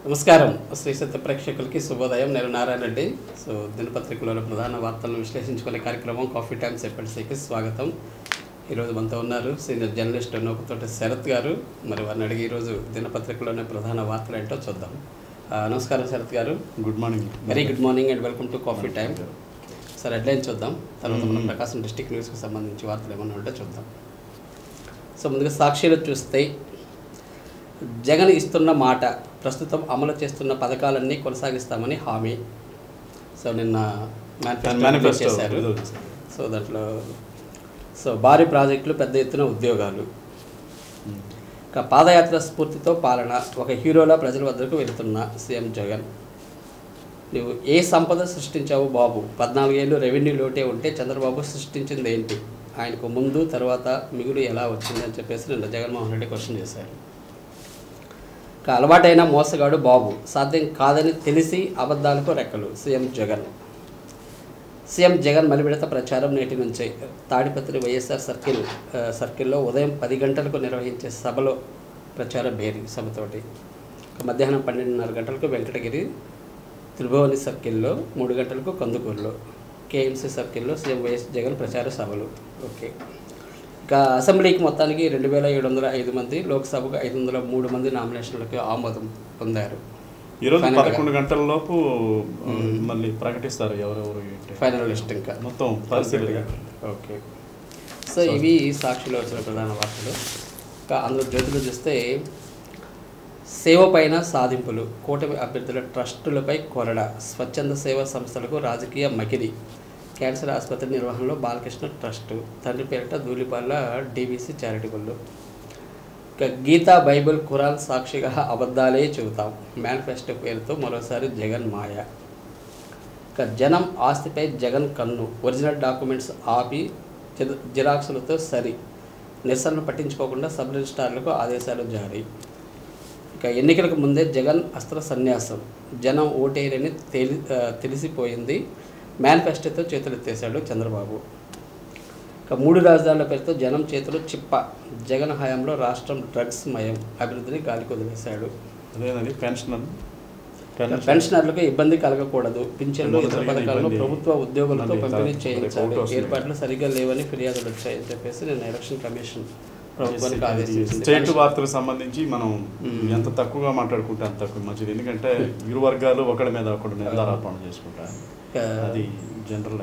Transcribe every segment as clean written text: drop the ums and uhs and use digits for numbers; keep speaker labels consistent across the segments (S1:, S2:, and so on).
S1: నమస్కారం శ్రీ సత్య ప్రేక్షకులకి శుభోదయం. నేను నారాయణ రెడ్డి. సో దినపత్రికలోని ప్రధాన వార్తలను విశ్లేషించుకునే కార్యక్రమం కాఫీ టైమ్ సెపరేట్స్కి స్వాగతం. ఈరోజు మనతో ఉన్నారు సీనియర్ జర్నలిస్ట్ నోకుతోటి శరత్ గారు. మరి వారిని అడిగి ఈరోజు దినపత్రికలోని ప్రధాన వార్తలు ఏంటో చూద్దాం. నమస్కారం శరత్ గారు.
S2: Good morning.
S1: Very good morning and welcome to coffee time. Sir headline చూద్దాం, తర్వాత మనం ప్రకాశం డిస్ట్రిక్ట్ న్యూస్కి సంబంధించి వార్తలు ఏమన్నా ఉంటే చూద్దాం. సో ముందుగా సాక్షిలో చూస్తే జగన్ ఇస్తున్న మాట, ప్రస్తుతం అమలు చేస్తున్న పథకాలన్నీ కొనసాగిస్తామని హామీ. సో నిన్న మేనిఫెస్టో చేశారు. సో దాంట్లో భారీ ప్రాజెక్టులు, పెద్ద ఎత్తున ఉద్యోగాలు, పాదయాత్ర స్ఫూర్తితో పాలన, ఒక హీరోలా ప్రజల వద్దకు వెళుతున్న సీఎం జగన్. నువ్వు ఏ సంపద సృష్టించావు బాబు? 14 ఏళ్ళు రెవెన్యూ లోటే ఉంటే చంద్రబాబు సృష్టించింది ఏంటి? ఆయనకు ముందు తర్వాత మిగులు ఎలా వచ్చింది అని చెప్పేసి నిన్న జగన్మోహన్ రెడ్డి క్వశ్చన్ చేశారు. అలవాటైన మోసగాడు బాబు, సాధ్యం కాదని తెలిసి అబద్ధాలకు రెక్కలు సీఎం జగన్ మలివిడత ప్రచారం నేటి నుంచే. తాడిపత్రి వైఎస్ఆర్ సర్కిల్లో ఉదయం 10 గంటలకు నిర్వహించే సభలో ప్రచార భేరీ సభతోటి. మధ్యాహ్నం 12:30 గంటలకు వెంకటగిరి, త్రిభువని సర్కిల్లో, 3 గంటలకు కందుకూరులో, కేఎంసీ సర్కిల్లో సీఎం వైఎస్ జగన్ ప్రచార సభలు. ఓకే, ఇక అసెంబ్లీకి మొత్తానికి 2705 మంది, లోక్సభకు 503 మంది నామినేషన్లకు ఆమోదం పొందారు.
S2: ఈరోజు 11 గంటల లోపు మళ్ళీ ప్రకటిస్తారు ఎవరెవరు
S1: ఫైనల్ లిస్ట్. ఇంకా
S2: మొత్తం పరిస్థితి.
S1: ఓకే, సో ఇవి సాక్షిలో వచ్చిన ప్రధాన వార్తలు. ఇంకా అందులో జ్యోతిలో చూస్తే సేవ పైన సాధింపులు, కూటమి అభ్యర్థుల ట్రస్టులపై కొరడ, స్వచ్ఛంద సేవా సంస్థలకు రాజకీయ మకిలి, క్యాన్సర్ ఆసుపత్రి నిర్వహణలో బాలకృష్ణ ట్రస్టు, తండ్రి పేరిట ధూళిపాల డీవీసీ చారిటబుల్. ఇక గీతా, బైబిల్, ఖురాన్ సాక్షిగా అబద్ధాలే చెబుతాం, మేనిఫెస్టో పేరుతో మరోసారి జగన్ మాయ. ఇక జనం ఆస్తిపై జగన్ కన్ను, ఒరిజినల్ డాక్యుమెంట్స్ ఆపి జిరాక్సులతో సరి, నిరసనలు పట్టించుకోకుండా సబ్ రిజిస్ట్రార్లకు ఆదేశాలు జారీ. ఇక ఎన్నికలకు ముందే జగన్ అస్త్ర సన్యాసం, జనం ఓటేరని తెలిసిపోయింది, మేనిఫెస్టోతో చేతులెత్తేశాడు చంద్రబాబు. ఇక 3 రాజధానుల పేరుతో జనం చేతులు చిప్ప, జగన్ హయాంలో రాష్ట్రం డ్రగ్స్ మయం, అభివృద్ధిని గాలికి వదిలేశాడు. పెన్షనర్లకు ఇబ్బంది కలగకూడదు, పింఛన్లు, ఇతర పథకాలను ప్రభుత్వ ఉద్యోగులతో పంపిణీ చేయించాలి, ఏర్పాట్లు సరిగ్గా లేవని ఫిర్యాదులు వచ్చాయని చెప్పేసి నేను ఎలక్షన్ కమిషన్ ప్రభుత్వానికి ఆదేశించింది.
S2: స్టేట్ వార్తలకు సంబంధించి మనం ఎంత తక్కువగా మాట్లాడుకుంటే అంత తక్కువ మంచిది. ఎందుకంటే ఇరు వర్గాలు ఒకటి మీద ఒకటి నిందారోపణ చేసుకుంటారు. అది జనరల్.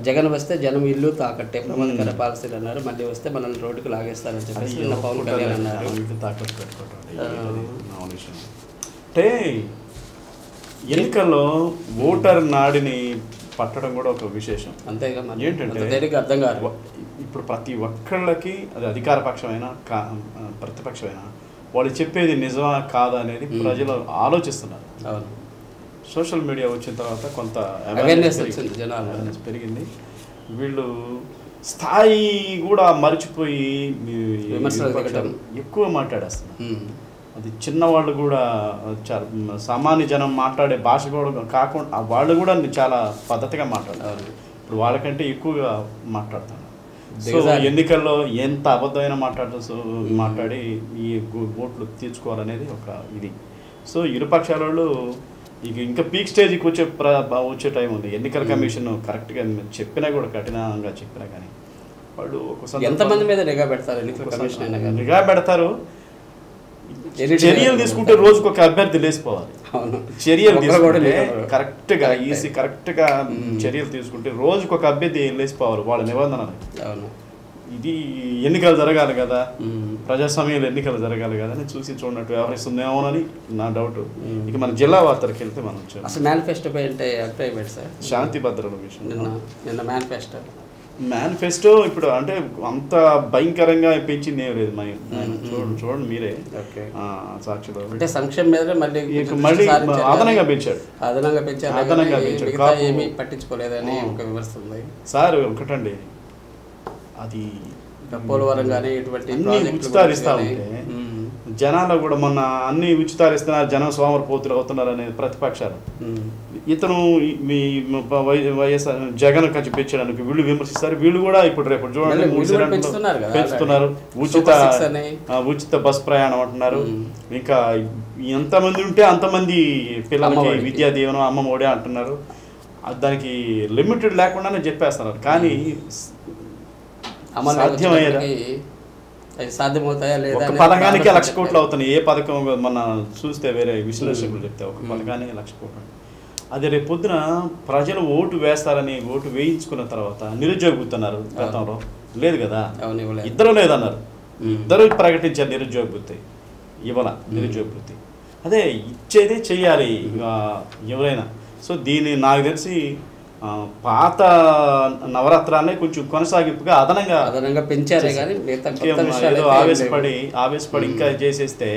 S1: జగన్ వస్తే జనం ఇల్లు తాకట్టే, ప్రమాదకర పాలసీలు అన్నారు. మళ్ళీ వస్తే మనల్ని రోడ్డుకు లాగేస్తారని చెప్పేసి నిన్న పవన్ కళ్యాణ్ అన్నారు.
S2: తాకట్టు పెట్టుకోవటం అంటే ఎన్నికల్లో ఓటర్ నాడిని పట్టడం కూడా ఒక విశేషం.
S1: అంతేగా,
S2: ఏంటంటే
S1: అర్థం కాదు.
S2: ఇప్పుడు ప్రతి ఒక్కళ్ళకి అది అధికార పక్షమైనా ప్రతిపక్షమైనా వాళ్ళు చెప్పేది నిజమా కాదా అనేది ప్రజలు ఆలోచిస్తున్నారు.
S1: అవును,
S2: సోషల్ మీడియా వచ్చిన తర్వాత కొంత
S1: అవేర్నెస్
S2: పెరిగింది. వీళ్ళు స్థాయి కూడా మర్చిపోయి ఎక్కువ మాట్లాడేస్తున్నారు. అది చిన్నవాళ్ళు కూడా సామాన్య జనం మాట్లాడే భాష కూడా కాకుండా వాళ్ళు కూడా చాలా పద్ధతిగా మాట్లాడతారు. ఇప్పుడు వాళ్ళకంటే ఎక్కువగా మాట్లాడతారు. సో ఎన్నికల్లో ఎంత అబద్ధమైన మాట్లాడి ఈ ఓట్లు తీర్చుకోవాలనేది ఒక ఇది. సో ఇరుపక్షాల వాళ్ళు ఇంకా పీక్ స్టేజ్కి వచ్చే టైం ఉంది. ఎన్నికల కమిషన్ కరెక్ట్గా చెప్పినా కూడా, కఠినంగా చెప్పినా కానీ వాళ్ళు ఒకసారి
S1: ఎంతమంది మీద నిఘా పెడతారు? ఎన్నికల కమిషన్
S2: నిఘా పెడతారు. చర్యలు తీసుకుంటే రోజుకు ఒక అభ్యర్థి లేచిపోవాలి. చర్యలు తీసుకుంటే కరెక్ట్గా కరెక్ట్గా చర్యలు తీసుకుంటే రోజుకు ఒక అభ్యర్థి లేచిపోవాలి. వాళ్ళ నిబంధనలు. ఇది ఎన్నికలు జరగాలి కదా, ప్రజాస్వామ్యంలో ఎన్నికలు జరగాలి కదా అని చూడనట్టు వ్యవహరిస్తుందేమోనని నా డౌట్. ఇక మన జిల్లా వార్తలకు వెళ్తే మనం
S1: అసలు మేనిఫెస్టో అంటే అభిప్రాయం సార్, శాంతి
S2: భద్రతల విషయం.
S1: నిన్న
S2: మేనిఫెస్టో ఇప్పుడు అంటే అంత భయంకరంగా పెంచింది ఏం లేదు. చూడండి మీరే సాక్షిలో
S1: అంటే సంక్షేమం మీద
S2: మళ్ళీ అదనంగా పెంచాడు.
S1: ఏమీ పట్టించుకోలేదని ఒక విమర్శ ఉంది
S2: సార్. ఒకటండి, అది
S1: పోలవరం కానీ ఇటువంటి
S2: ఉచితాలు ఇస్తా ఉంటే జనాలు కూడా మొన్న అన్ని ఉచితాలు ఇస్తున్నారు, జనం సోమరపోతులు అవుతున్నారు అనేది ప్రతిపక్షాలు. ఇతను మీ వైఎస్ఆర్ జగన్ ఖర్చు పెంచడానికి వీళ్ళు విమర్శిస్తారు, వీళ్ళు కూడా ఇప్పుడు రేపు చూడండి పెంచుతున్నారు, ఉచిత బస్ ప్రయాణం అంటున్నారు. ఇంకా ఎంతమంది ఉంటే అంతమంది పిల్లలకి విద్యా దీవెన అమ్మ ఒడి అంటున్నారు. దానికి లిమిటెడ్ లేకుండానే చెప్పేస్తున్నారు. కానీ సాధ్యమయ్యేదా?
S1: సాధ్యమవుతాయా లేదా?
S2: ఒక పథకానికి 1,00,000 కోట్లు అవుతున్నాయి. ఏ పథకం మన చూస్తే వేరే విశ్లేషకులు చెప్తే ఒక పథకానికి 1,00,000 కోట్లు. అది రేపు పొద్దున ప్రజలు ఓటు వేస్తారని ఓటు వేయించుకున్న తర్వాత నిరుద్యోగుతున్నారు. గతంలో లేదు కదా, ఇద్దరు లేదన్నారు, ఇద్దరు ప్రకటించారు నిరుద్యోగ వృత్తి. ఇవ్వాల నిరుద్యోగ వృత్తి అదే ఇచ్చేదే చెయ్యాలి ఎవరైనా. సో దీన్ని నాకు తెలిసి పాత నవరత్నాలే కొంచెం కొనసాగింపుగా అదనంగా పెంచారే కానీ ఏదో ఆవేశపడి ఇంకా చేసేస్తే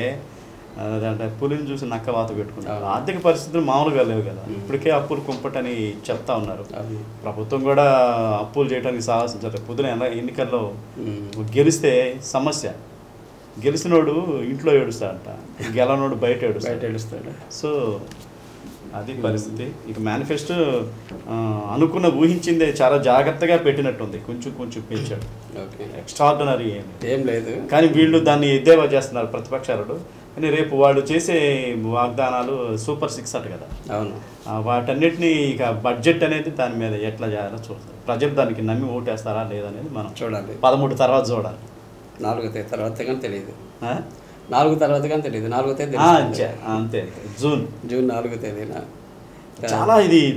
S2: అంటే పులిని చూసి నక్క వాత పెట్టుకుంటారు. ఆర్థిక పరిస్థితులు మామూలుగా లేవు కదా, ఇప్పటికే అప్పులు కుంపటని చెప్తా ఉన్నారు. ప్రభుత్వం కూడా అప్పులు చేయడానికి సాహసించారు. పొద్దున ఎన్నికల్లో గెలిస్తే సమస్య, గెలిచినోడు ఇంట్లో ఏడుస్తాడంట, గెలనోడు బయట ఏడుస్తాడు. సో అది పరిస్థితి. ఇక మేనిఫెస్టో అనుకున్న ఊహించిందే చాలా జాగ్రత్తగా పెట్టినట్టుంది, కొంచెం పెంచాడు, ఎక్స్ట్రాడినరీ ఏం లేదు. కానీ వీళ్ళు దాన్ని ఎద్దేవా చేస్తున్నారు ప్రతిపక్షాలు. కానీ రేపు వాళ్ళు చేసే వాగ్దానాలు సూపర్ 6 అంట కదా, అవును, వాటన్నిటిని ఇక బడ్జెట్ అనేది దాని మీద ఎట్లా చేయాలో చూస్తారు. ప్రజలు దానికి నమ్మి ఓటేస్తారా లేదనేది మనం చూడాలి. 13 తర్వాత చూడాలి, 4 తర్వాత కానీ తెలియదు, 4 తర్వాత కానీ తెలియదు, 4వ తేదీ అంతే, జూన్ 4వ తేదీన.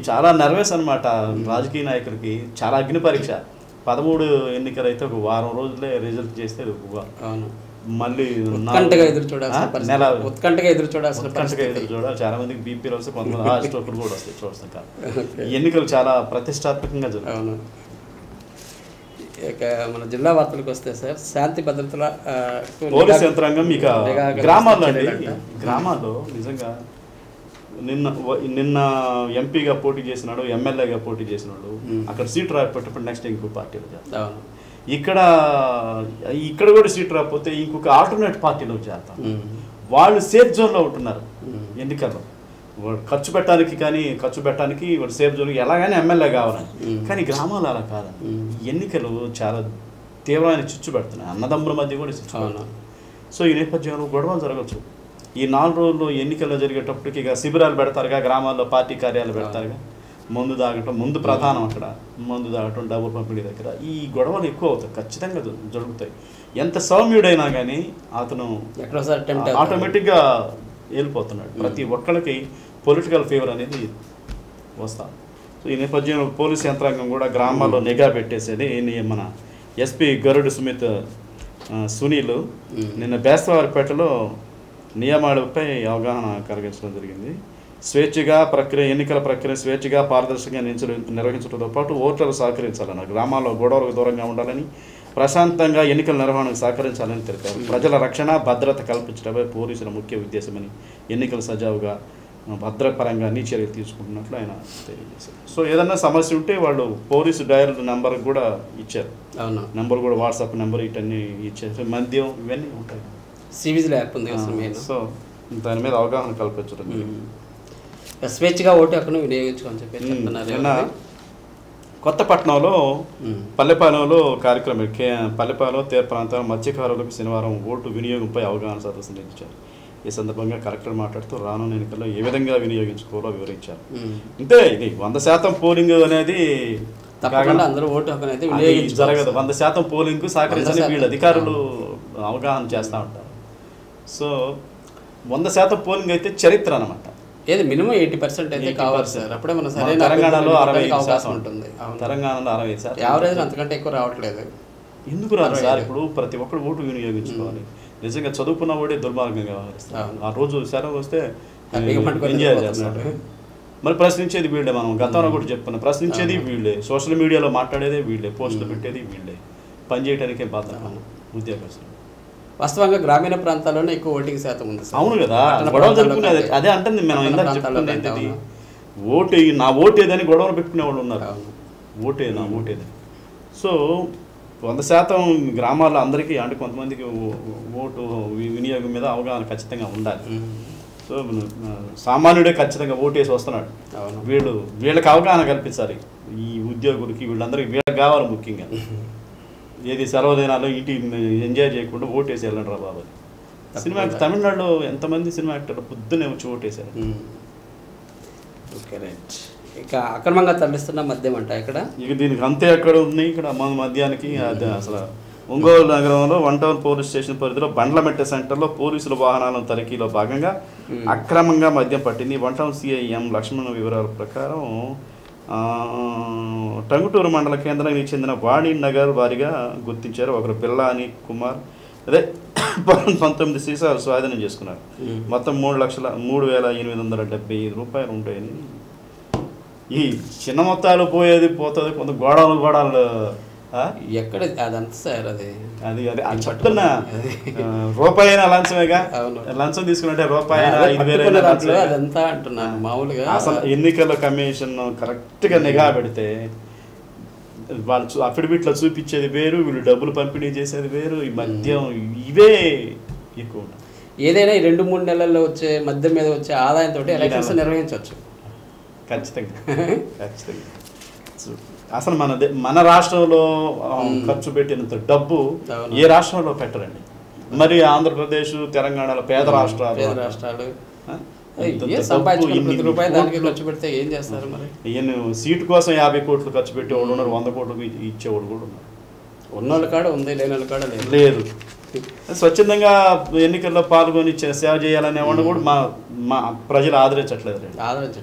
S2: చాలా నర్వస్ అనమాట రాజకీయ నాయకులకి, చాలా అగ్ని పరీక్ష. 13 ఎన్నికలు అయితే ఒక వారం రోజులే రిజల్ట్ చేస్తే మళ్ళీ ఎదురు చూడాలి. చాలా మందికి బీపీలు వస్తే, కొంతమంది హార్ట్ స్ట్రోక్లు కూడా వస్తాయి చూస్తాం. ఎన్నికలు చాలా ప్రతిష్టాత్మకంగా జరుగుతాయి.
S1: ఇక మన జిల్లా వార్తలకు వస్తే సార్, శాంతి భద్రతల
S2: పోలీస్ యంత్రాంగం ఇక గ్రామాల్లో నిజంగా నిన్న ఎంపీగా పోటీ చేసినాడు, ఎమ్మెల్యేగా పోటీ చేసినాడు, అక్కడ సీట్ రాకపోతే నెక్స్ట్ ఇంకో పార్టీలో చేస్తాం. ఇక్కడ కూడా సీట్ రాకపోతే ఇంకొక ఆల్టర్నేట్ పార్టీలో చేస్తాం. వాళ్ళు సేఫ్ జోన్లో ఉంటున్నారు ఎన్నికల్లో. ఖర్చు పెట్టడానికి వాడు సేఫ్ జోన్ ఎలాగైనా ఎమ్మెల్యే కావాలని. కానీ గ్రామాలు అలా కాదని, ఎన్నికలు చాలా తీవ్రమైన చిచ్చు పెడుతున్నాయి, అన్నదమ్ముల మధ్య కూడా చిచ్చు పెడుతున్నాయి. సో ఈ నేపథ్యంలో గొడవలు జరగచ్చు. ఈ 4 రోజుల్లో ఎన్నికల్లో జరిగేటప్పటికి ఇక శిబిరాలు పెడతారుగా, గ్రామాల్లో పార్టీ కార్యాలు పెడతారుగా, ముందు ప్రధానం అక్కడ మందు తాగటం, డబ్బులు పంపిణీ దగ్గర ఈ గొడవలు ఎక్కువ అవుతాయి, ఖచ్చితంగా జరుగుతాయి. ఎంత సౌమ్యుడైనా కానీ అతను ఆటోమేటిక్గా వెళ్ళిపోతున్నాడు. ప్రతి ఒక్కరికి పొలిటికల్ ఫీవర్ అనేది వస్తాను. సో ఈ నేపథ్యంలో పోలీస్ యంత్రాంగం కూడా గ్రామాల్లో నిఘా పెట్టేసేది. మన ఎస్పీ గరుడు సునీల్ నిన్న బేస్తవారిపేటలో నియమాలపై అవగాహన కలిగించడం జరిగింది. ఎన్నికల ప్రక్రియ స్వేచ్ఛగా పారదర్శకంగా నిర్వహించడంతో పాటు ఓటర్లు సహకరించాలన్నారు. గ్రామాల్లో గొడవలకు దూరంగా ఉండాలని, ప్రశాంతంగా ఎన్నికల నిర్వహణకు సహకరించాలని తెలిపారు. ప్రజల రక్షణ భద్రత కల్పించడమే పోలీసుల ముఖ్య ఉద్దేశమని, ఎన్నికలు సజావుగా భద్రపరంగా అన్ని చర్యలు తీసుకుంటున్నట్లు ఆయన తెలియజేశారు. సో ఏదన్నా సమస్య ఉంటే వాళ్ళు పోలీసు డయల్ నెంబర్ కూడా ఇచ్చారు, నెంబర్ కూడా వాట్సాప్ నెంబర్ ఇటన్నీ ఇచ్చారు. మద్యం ఇవన్నీ ఉంటాయి, సివిజిల్ యాప్ ఉంది. సో దాని మీద అవగాహన కల్పించడం,
S1: స్వేచ్ఛగా ఓటు హక్కును వినియోగించుకోని చెప్పి చెప్తున్నారు.
S2: కొత్తపట్నంలో పల్లెపాలెంలో కార్యక్రమం, పల్లెపాలెం తీర ప్రాంతాల మత్స్యకారులకు శనివారం ఓటు వినియోగంపై అవగాహన సదస్సు నిర్వహించారు. ఈ సందర్భంగా కలెక్టర్ మాట్లాడుతూ రానున్న ఎన్నికల్లో ఏ విధంగా వినియోగించుకోవాలో వివరించారు. అంటే ఇది 100% పోలింగ్ అనేది
S1: అందరూ ఓటు హక్కు అయితే
S2: జరగదు. 100% పోలింగ్ సహకరించని వీళ్ళు అధికారులు అవగాహన చేస్తూ ఉంటారు. సో 100% పోలింగ్ అయితే చరిత్ర అనమాట.
S1: ఏది మినిమం 80% అయితే కావాలి సార్. అప్పుడే మన సరైన
S2: తెలంగాణలో 60% ఉంటుంది, తెలంగాణలో 60%,
S1: యావరేజ్ అంతకంటే ఎక్కువ రావట్లేదు.
S2: ఎందుకు రాదు సార్? ఇప్పుడు ప్రతి ఒక్కరు ఓటు వినియోగించుకోవాలి. నిజంగా చదువుకున్న వాడే దుర్మార్గంగా వ్యవహరిస్తారు. ఆ రోజు సెలవు వస్తే ఎంజాయ్ చేస్తాడు. మరి ప్రశ్నించేది వీళ్ళే. మనం గతంలో కూడా చెప్పుకున్నాం, ప్రశ్నించేది వీళ్ళే, సోషల్ మీడియాలో మాట్లాడేదే వీళ్ళే, పోస్టులు పెట్టేది వీళ్ళే, పనిచేయడానికే బాధ్యత ఉద్యోగస్తులు.
S1: వాస్తవంగా గ్రామీణ ప్రాంతాల్లోనే ఎక్కువ ఓటింగ్ శాతం ఉంది.
S2: అవును కదా, గొడవ జరుపుకునేది అదే. అంటే మనం ఇందాక చెప్పుకునేది నా ఓటేదని గొడవలు పెట్టుకునే వాళ్ళు ఉన్నారు. నా ఓటేదని. సో 100% గ్రామాల్లో అందరికీ అంటే కొంతమందికి ఓటు వినియోగం మీద అవగాహన ఖచ్చితంగా ఉండాలి. సో సామాన్యుడే ఖచ్చితంగా ఓటేసి వస్తున్నాడు. వీళ్ళకి అవగాహన కల్పించాలి. ఈ ఉద్యోగులకి వీళ్ళందరికీ వీళ్ళకి కావాలి ముఖ్యంగా. ఏది సెలవుదినాల్లో ఇంటి ఎంజాయ్ చేయకుండా ఓటేసి వెళ్ళండి రా బాబు. సినిమా తమిళనాడులో ఎంతమంది సినిమా యాక్టర్లు పొద్దున్నే వచ్చి ఓటేశారు.
S1: Okay right. ఇక అక్రమంగా తరలిస్తున్న మద్యం అంట ఇక్కడ
S2: ఇక దీనికి అంతే ఎక్కడ ఉంది. ఇక్కడ మద్యానికి అది అసలు ఒంగోలు నగరంలో 1 టౌన్ పోలీస్ స్టేషన్ పరిధిలో బండ్లమెట్ట సెంటర్లో పోలీసుల వాహనాలను తనిఖీలో భాగంగా అక్రమంగా మద్యం పట్టింది. 1 టౌన్ సిఐఎం లక్ష్మణ్ వివరాల ప్రకారం టంగుటూరు మండల కేంద్రానికి చెందిన వాణి నగర్ వారిగా గుర్తించారు. ఒకరు పిల్లాని కుమార్ 19 సీసాలు స్వాధీనం చేసుకున్నారు. మొత్తం 3,875 రూపాయలు ఉంటాయని. ఈ చిన్న మొత్తాలు పోతుంది కొంత గోడలు
S1: ఎక్కడ అదంతా సార్ అది
S2: చెప్తున్నా. రూపాయి లంచమేగా. లంచం తీసుకున్నట్టే రూపాయి 5,000
S1: అదంతా అంటున్నాను మామూలుగా.
S2: అసలు ఎన్నికల కమిషన్ కరెక్ట్గా నిఘా పెడితే వాళ్ళు అఫిడవిట్లో చూపించేది వేరు, వీళ్ళు డబ్బులు పంపిణీ చేసేది వేరు. ఈ మద్యం ఇవే ఎక్కువ.
S1: ఏదైనా ఈ 2-3 నెలల్లో వచ్చే మద్యం మీద వచ్చే ఆదాయంతో ఎలక్షన్స్ నిర్వహించవచ్చు
S2: ఖచ్చితంగా. అసలు మన రాష్ట్రంలో ఖర్చు పెట్టినంత డబ్బు ఏ రాష్ట్రంలో పెట్టరండి. మరి ఆంధ్రప్రదేశ్, తెలంగాణలో పేద రాష్ట్రాలు
S1: ఖర్చు పెడితే ఏం చేస్తారు మరి?
S2: సీటు కోసం 50 కోట్లు ఖర్చు పెట్టేవాళ్ళు ఉన్నారు, 100 కోట్లు ఇచ్చేవాళ్ళు కూడా ఉన్నారు.
S1: ఉన్నోళ్ళ కాడ ఉంది, లేని వాళ్ళ కాడ
S2: లేదు. స్వచ్ఛందంగా ఎన్నికల్లో పాల్గొని సేవ చేయాలనే వాళ్ళు కూడా మా ప్రజలు ఆదరించట్లేదు.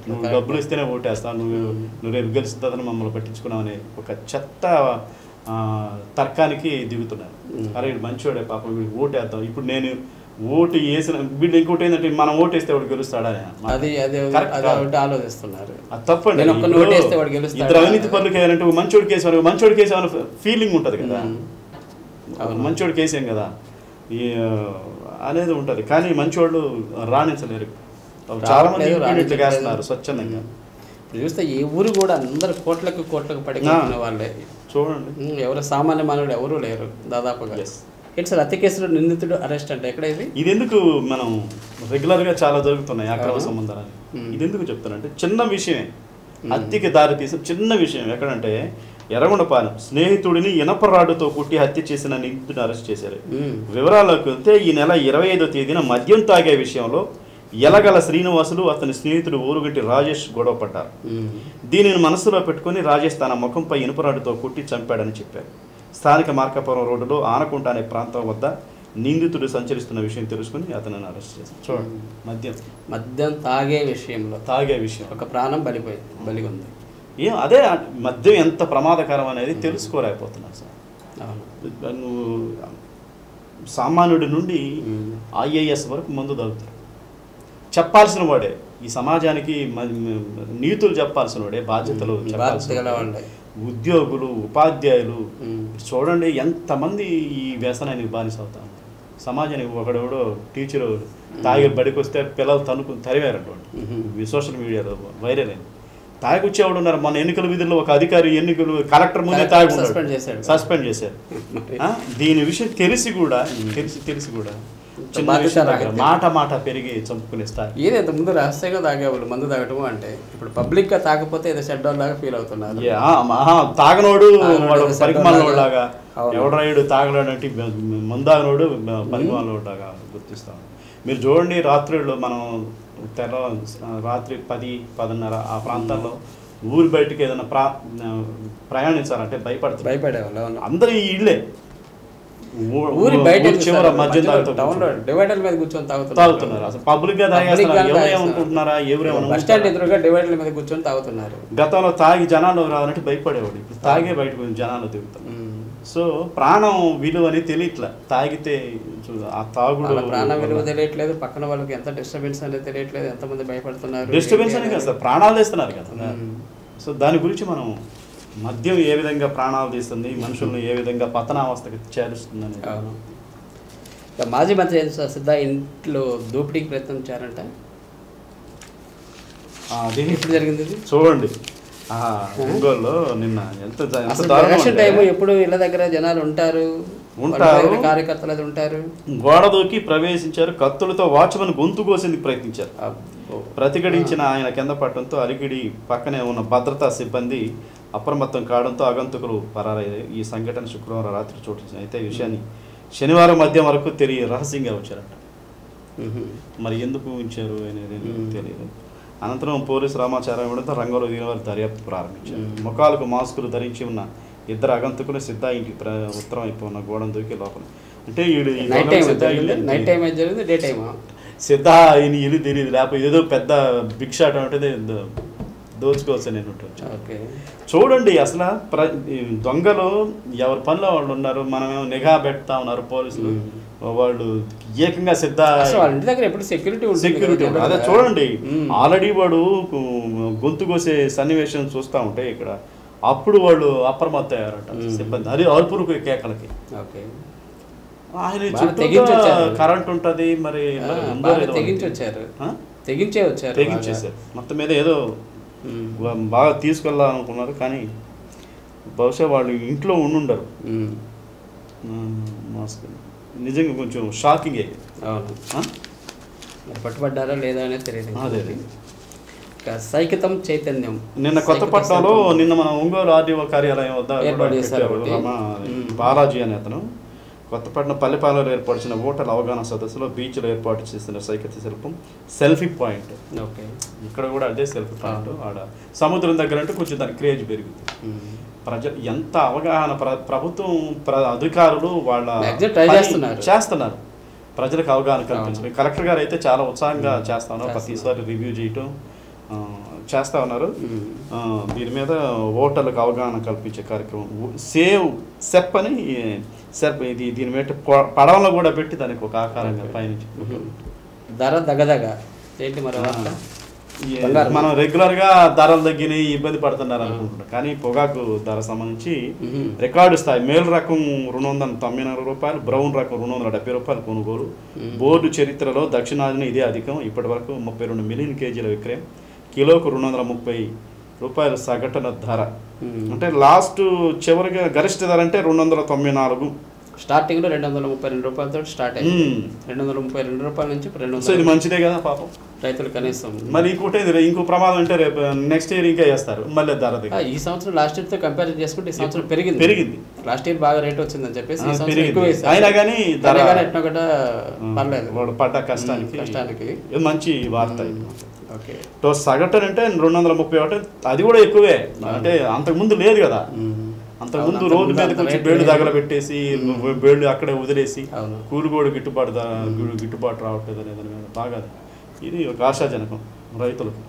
S2: నువ్వు డబ్బులు ఇస్తేనే ఓటేస్తాను, నువ్వు రేపు గెలుస్తుందని మమ్మల్ని పట్టించుకున్నామని ఒక చెత్త తర్కానికి దిగుతున్నారు. అరే వీడు మంచివాడే పాపం, వీడికి ఓటేద్దాం. ఇప్పుడు నేను ఓటు వేసిన వీళ్ళు ఇంకోటి ఏంటంటే మనం ఓటేస్తే వాడు గెలుస్తాడని
S1: ఆలోచిస్తున్నారు.
S2: అది తప్పండి. ఇద్దరు అవినీతి పనులు చేయాలంటే మంచోడికి వేసామని ఫీలింగ్ ఉంటుంది కదా. మంచోడికి వేసాం కదా అనేది ఉంటుంది. కానీ మంచివాళ్ళు రాణించలేరు. చాలా మంది వేస్తున్నారు స్వచ్ఛందంగా.
S1: చూస్తే ఏ ఊరు కూడా అందరు కోట్లకు పడిన వాళ్ళే
S2: చూడండి.
S1: ఎవరు సామాన్య మానవుడు ఎవరూ లేరు దాదాపుగా. ఏంటి సార్ హత్య కేసులో నిందితుడు అరెస్ట్ అంటే ఎక్కడ ఇది
S2: ఎందుకు మనం రెగ్యులర్గా చాలా జరుగుతున్నాయి అక్రమ సంబంధాలు. ఇది ఎందుకు చెప్తానంటే చిన్న విషయమే, హత్యకి దారి తీసిన చిన్న విషయం. ఎక్కడంటే ఎర్రగొండపాలెం స్నేహితుడిని ఇనపరాడుతో కుట్టి హత్య చేసిన నిందితుడిని అరెస్ట్ చేశారు. వివరాల్లోకి వెళ్తే ఈ నెల 25వ తేదీన మద్యం తాగే విషయంలో ఎలగల శ్రీనివాసులు అతని స్నేహితుడు ఊరుగంటి రాజేష్ గొడవ పడ్డారు. దీనిని మనసులో పెట్టుకుని రాజేష్ తన ముఖంపై ఇనుపరాడుతో కుట్టి చంపాడని చెప్పారు. స్థానిక మార్కాపురం రోడ్డులో ఆనకుంట అనే ప్రాంతం వద్ద నిందితుడు సంచరిస్తున్న విషయం తెలుసుకుని అతనిని అరెస్ట్ చేశారు. చూడండి,
S1: మద్యం తాగే విషయం ఒక ప్రాణం బలిగొంది.
S2: అదే మద్యం ఎంత ప్రమాదకరం అనేది తెలుసుకోలేకపోతున్నారు సార్. నువ్వు సామాన్యుడి నుండి IAS వరకు మందు తాగుతారు. చెప్పాల్సిన వాడే ఈ సమాజానికి నీతులు చెప్పాల్సిన వాడే, బాధ్యతలు చెప్పాల్సిన ఉద్యోగులు, ఉపాధ్యాయులు. చూడండి ఎంతమంది ఈ వ్యసనానికి బానిస అవుతా ఉన్నారు. సమాజానికి ఒకడెవడో టీచరు తాగి బడికి వస్తే పిల్లలు తరివారటువంటి సోషల్ మీడియాలో వైరల్ అయింది. తాగిచ్చేవాడు ఉన్నారు. మన ఎన్నికల విధుల్లో ఒక అధికారి కలెక్టర్ ముందే తాగి సస్పెండ్ చేశారు. దీని విషయం తెలిసి కూడా మాట పెరిగి చంపుకునే స్థాయి.
S1: ఏదైతే ముందు రహస్యంగా తాగేవాళ్ళు మందు తాగటము అంటే ఇప్పుడు పబ్లిక్ గా తాగకపోతే ఏదో షట్ డౌన్ లాగా ఫీల్ అవుతున్నారు.
S2: తాగనోడు వాడు పరిమాణోడు లాగా, ఎవడరాయుడు తాగలేడు అంటే మందాగనోడు పరిమాణోడు లాగా గుర్తిస్తాం. మీరు చూడండి, రాత్రిళ్ళు మనం రాత్రి 10-10:30 ఆ ప్రాంతాల్లో ఊరి బయటకి ఏదైనా ప్రయాణించాలంటే భయపడేవాళ్ళు. అందరూ ఈ ఇళ్ళే
S1: ఊరి బయట
S2: మధ్య
S1: డివైడర్ మీద కూర్చొని
S2: తాగుతున్నారు. అసలు పబ్లిక్ గా తాగేస్తున్నారా?
S1: బస్ స్టాండ్ ఎదురుగా డివైడర్ మీద కూర్చొని తాగుతున్నారు.
S2: గతంలో తాగి జనాలు రావాలంటే భయపడేవాడు, ఇప్పుడు తాగే బయటకు జనాలు తిరుగుతారు. సో ప్రాణం విలువ అని తెలియట్లే. తాగితే ఆ తాగుడు
S1: ప్రాణ విలువ తెలియట్లేదు, పక్కన వాళ్ళకి ఎంత డిస్టర్బెన్స్ అనేది తెలియట్లేదు, ఎంతమంది భయపడుతున్నారు.
S2: డిస్టర్బెన్స్ అనే కదా సార్, ప్రాణాలు తీస్తున్నారు కదా. సో దాని గురించి మనం మద్యం ఏ విధంగా ప్రాణాలు తీస్తుంది, మనుషులను ఏ విధంగా పతనావస్థకి చేరుస్తుందని.
S1: మాజీ మంత్రి సిద్ధా ఇంట్లో దోపిడీకి ప్రయత్నించారంట.
S2: ఎప్పుడు జరిగింది చూడండి. ఒంగోలులో నిన్న ఎంత
S1: ఎలక్షన్ టైం ఎప్పుడు ఇళ్ళ దగ్గర జనాలు ఉంటారు, కార్యకర్తలు అది ఉంటారు.
S2: గోడ దూకి ప్రవేశించారు, కత్తులతో వాచ్మెన్ గొంతు కోసేందుకు ప్రయత్నించారు. ప్రతిఘటించిన ఆయన కింద పడటంతో అలిగిడి పక్కనే ఉన్న భద్రతా సిబ్బంది అప్రమత్తం కావడంతో ఆగంతుకులు పరారయ్యారు. ఈ సంఘటన శుక్రవారం రాత్రి చోటు చేసుకుంది. అయితే ఈ విషయాన్ని శనివారం మధ్యం వరకు రహస్యంగా ఉంచారంట. మరి ఎందుకు ఉంచారు అనేది తెలియదు. అనంతరం పోలీసు సమాచారం ఇవ్వడంతో రంగంలో దిగిన వారు దర్యాప్తు ప్రారంభించారు. ముఖాలకు మాస్కులు ధరించి ఉన్న ఇద్దరు ఆగంతుకులు సిద్ధ ఇంటికి ఉత్తరం అయిపోయి ఉన్న గోడను దూకి లోపల. అంటే సిద్ధ ఈయన ఇల్లు తెలియదు, లేకపోతే ఏదో పెద్ద బిగ్ షాట్ అంటే దోచుకోవచ్చు నేను. చూడండి అసలు దొంగలు ఎవరి పనిలో వాళ్ళు ఉన్నారు, మనమేమో నిఘా పెడతా ఉన్నారు పోలీసులు, వాళ్ళు ఏకంగా సిద్ధ
S1: ఇంటి దగ్గర ఎప్పుడు
S2: సెక్యూరిటీ. అదే చూడండి, ఆల్రెడీ వాడు గొంతు కోసే సన్నివేశం చూస్తూ ఉంటే ఇక్కడ అప్పుడు వాళ్ళు అప్రమత్తం అయ్యారట సిబ్బంది. అది అరుపురుకు కేకలకి. ఆయన కరెంట్ ఉంటుంది, మరి తెగించేసారు. మొత్తం మీద ఏదో బాగా తీసుకెళ్ళాలనుకున్నారు, కానీ బహుశా వాళ్ళు ఇంట్లో ఉండుండరు. మాస్క్ నిజంగా కొంచెం షాకింగ్ అయ్యింది.
S1: పట్టుబడ్డారా లేదా అనేది తెలియదు. అదే సైకితం చైతన్యం
S2: నిన్న కొత్తపట్నంలో నిన్న మన ఒంగోలు ఆర్డీఓ కార్యాలయం వద్ద బాలాజీ అనే అతను కొత్తపట్నం పల్లెపాలలో ఏర్పరిచిన ఓటర్ల అవగాహన సదస్సులో బీచ్లో ఏర్పాటు చేసిన సైకిత శిల్పం సెల్ఫీ పాయింట్. ఇక్కడ కూడా అదే సెల్ఫీ పాయింట్. ఆడ సముద్రం దగ్గర అంటే కొంచెం దాని క్రేజ్ పెరుగుతుంది. ప్రజలు ఎంత అవగాహన ప్రభుత్వం అధికారులు వాళ్ళ చేస్తున్నారు ప్రజలకు అవగాహన కల్పించడం. కలెక్టర్ గారు అయితే చాలా ఉత్సాహంగా చేస్తా ఉన్నారు, ప్రతిసారి రివ్యూ చేయటం చేస్తూ ఉన్నారు. దీని మీద ఓటర్లకు అవగాహన కల్పించే కార్యక్రమం సెప్ అని ఇది దీని మీద పడవలో కూడా పెట్టి దానికి ఒక ఆకారంగా పయనించి
S1: ధర దగదగ ఏంటి మరి
S2: మనం రెగ్యులర్గా ధరలు తగ్గినాయి ఇబ్బంది పడుతున్నారు అనుకుంటున్నాం, కానీ పొగాకు ధర సంబంధించి రికార్డు స్థాయి. మేలు రకం 294 రూపాయలు, బ్రౌన్ రకం 270 రూపాయలు కొనుగోలు. బోర్డు చరిత్రలో దక్షిణాదిన ఇదే అధికం. ఇప్పటి వరకు 32 మిలియన్ కేజీల విక్రయం. కిలోకు 230 రూపాయలు సగటున ధర. అంటే లాస్ట్ చివరిగా గరిష్ట ధర అంటే 294.
S1: స్టార్టింగ్ లో 232 రూపాయలతో స్టార్ట్ అయింది. 232 రూపాయల నుంచి 200.
S2: ఇది మంచిదే కదా పాపం
S1: రైతులు కనీసం.
S2: మరి ఇంకోటి ఇంకో ప్రమాదం అంటే రేపు నెక్స్ట్ ఇయర్ ఇంకా వేస్తారు మళ్ళీ ధర.
S1: ఈ సంవత్సరం లాస్ట్ ఇయర్ తో కంపేర్ చేసుకుంటే ఈ సంవత్సరం పెరిగింది. లాస్ట్ ఇయర్ బాగా రేట్ వచ్చిందని చెప్పేసి
S2: అయినా కానీ
S1: ధర ఎట్లా కూడా పర్లేదు,
S2: వాళ్ళు పడ్డ కష్టానికి మంచి వార్త. సగటు అంటే 231, అది కూడా ఎక్కువే. అంటే అంతకుముందు లేదు కదా, అంతకుముందు రోడ్డు మీద కొంచెం బేళ్లు తగలబెట్టేసి బేళ్లు అక్కడే వదిలేసి కూలిగోడు గిట్టుబాటు రావట్లేదు అనేది మీద బాగా ఇది ఒక ఆశాజనకం రైతులకు.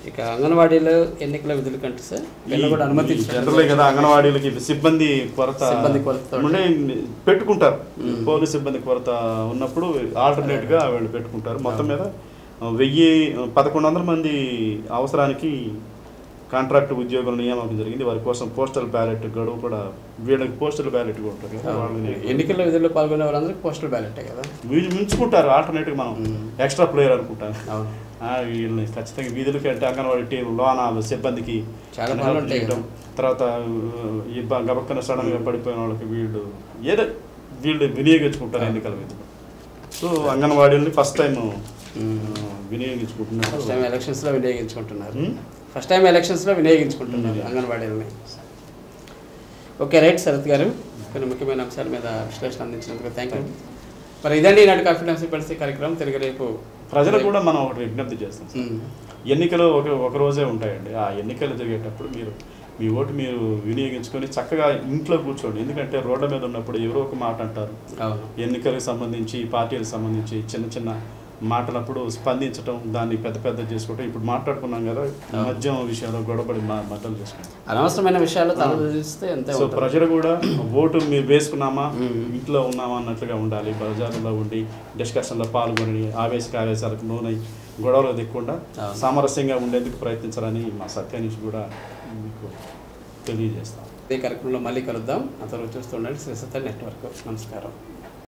S1: ఇక అంగన్వాడీలో ఎన్నికల విధులు కంటే సార్ కూడా అనుమతి
S2: జనరల్ కదా, అంగన్వాడీలకి సిబ్బంది కొరత పెట్టుకుంటారు. పోలీస్ సిబ్బంది కొరత ఉన్నప్పుడు ఆల్టర్నేట్గా వీళ్ళు పెట్టుకుంటారు. మొత్తం మీద 1100 మంది అవసరానికి కాంట్రాక్ట్ ఉద్యోగుల నియామకం జరిగింది. వారి కోసం పోస్టల్ బ్యాలెట్ గడువు కూడా, వీళ్ళకి పోస్టల్ బ్యాలెట్ కూడా ఉంటుంది కదా. వాళ్ళని
S1: ఎన్నికల్లో విధుల్లో పాల్గొనే వాళ్ళందరికీ పోస్టల్ బ్యాలెటే కదా,
S2: వీళ్ళు మించుకుంటారు. ఆల్టర్నేట్గా మనం ఎక్స్ట్రా ప్లేయర్ అనుకుంటాం. వీళ్ళని ఖచ్చితంగా విధులకి అంటే అంగన్వాడీ టీం లోన సిబ్బందికి చేయడం, తర్వాత ఈ గబక్కన సడన్గా పడిపోయిన వాళ్ళకి వీళ్ళు వినియోగించుకుంటారు ఎన్నికల విధులు. సో అంగన్వాడీని ఫస్ట్ టైం వినియోగించుకుంటున్నారు.
S1: ఫస్ట్ టైం ఎలక్షన్స్లో వినియోగించుకుంటున్నారు అంగన్వాడీలని. ఓకే, రైట్ శరత్ గారు, కొన్ని ముఖ్యమైన అంశాల మీద విశ్లేషణ అందించినందుకు థ్యాంక్ యూ. మరి ఇదండి ఈనాటి కాన్ఫిడెన్స్ పరిస్థితి కార్యక్రమం. తిరిగి రేపు
S2: ప్రజలకు కూడా మనం ఒకటి విజ్ఞప్తి చేస్తాం. ఎన్నికలు ఒక రోజే ఉంటాయండి. ఆ ఎన్నికలు జరిగేటప్పుడు మీ ఓటు మీరు వినియోగించుకొని చక్కగా ఇంట్లో కూర్చోండి. ఎందుకంటే రోడ్ల మీద ఉన్నప్పుడు ఎవరో ఒక మాట అంటారు. ఎన్నికలకు సంబంధించి పార్టీలకు సంబంధించి చిన్న మాటలప్పుడు స్పందించడం, దాన్ని పెద్ద చేసుకోవటం. ఇప్పుడు మాట్లాడుకున్నాం కదా, మద్యం విషయంలో గొడవపడి మద్దతు చేసుకుంటాం,
S1: అనవసరమైన విషయాలు తలదిస్తే అంతే.
S2: సో ప్రజలు కూడా ఓటు మీరు వేసుకున్నామా, ఇంట్లో ఉన్నామా అన్నట్లుగా ఉండాలి. బజార్లో ఉండి డిస్కషన్లో పాల్గొని ఆవేశాలకు లోనై గొడవలు దిక్కుండా సామరస్యంగా ఉండేందుకు ప్రయత్నించాలని మా సత్యానికి కూడా మీకు తెలియజేస్తాం.
S1: ఈ కార్యక్రమంలో మళ్ళీ కలుద్దాం. అంతవరకు చూస్తుండండి శ్రీ సత్య నెట్వర్క్. నమస్కారం.